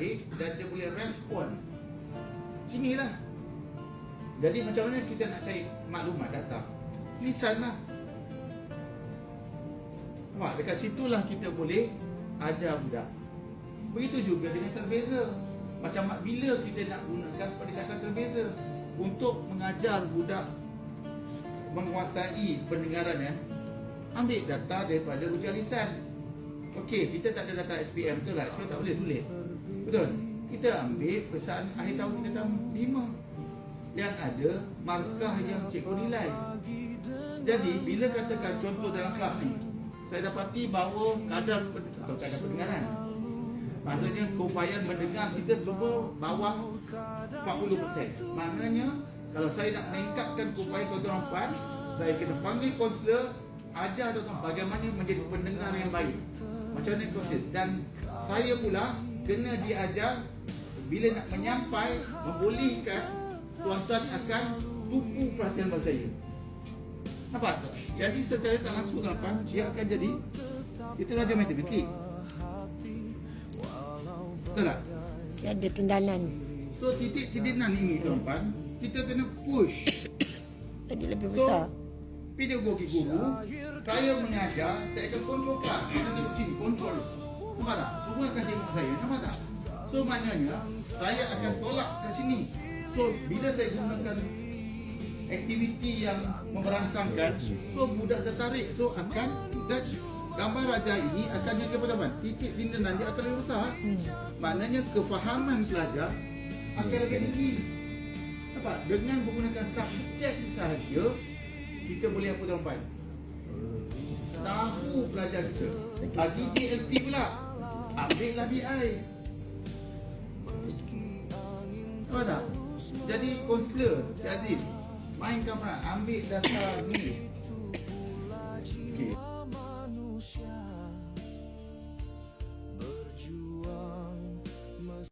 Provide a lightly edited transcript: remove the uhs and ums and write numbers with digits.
baik dan dia boleh respon. Sinilah. Jadi macam mana kita nak cari maklumat data? Lisan lah. Nampak? Dekat situlah kita boleh ajar budak. Begitu juga dengan terbeza. Macam bila kita nak gunakan pendekatan terbeza untuk mengajar budak menguasai pendengaran, ambil data daripada ujian lisan. Okey, kita tak ada data SPM tu lah, so tak boleh sulit. Betul? Kita ambil pesanan akhir tahun kita tahun 5 yang ada markah yang cikgu nilai. Jadi bila katakan contoh dalam kelas ni, saya dapati bahawa kadar pendengaran, maksudnya keupayaan mendengar kita semua bawah 40%. Maknanya kalau saya nak meningkatkan keupayaan tuan-tuan dan puan, saya kena panggil kaunselor, ajar tuan-tuan bagaimana menjadi pendengar yang baik. Macam mana kaunselor. Dan saya pula kena diajar bila nak menyampai, membolehkan tuan-tuan akan tumpu perhatian pada saya. Nampak? Jadi secara tak langsung tuan-tuan, dia akan jadi kita belajar matematik. Betul tak? Dia ada tindanan. So titik tindanan ini tuan-tuan, kita kena push. Tadi lebih besar. Pedagogi guru, saya mengajar, saya akan kontrol kelas. Saya nak tengok sini, kontrol. Nampak tak? Semua akan tengok saya, nampak tak? So maknanya, saya akan tolak kat sini. So bila saya gunakan aktiviti yang memberangsangkan, so budak tertarik. So akan, dan gambar raja ini akan jadi apa? Titik tindanan dia akan lebih besar. Maknanya kefahaman pelajar akan lebih tinggi. Nampak? Dengan menggunakan subjek sahaja, kita boleh apa tuan-tuan? Tahu pelajar kita. Bagi DLT pula, ambillah BI. Nampak tak? Jadi kaunselor, jadi mainkan peran, ambil data ni,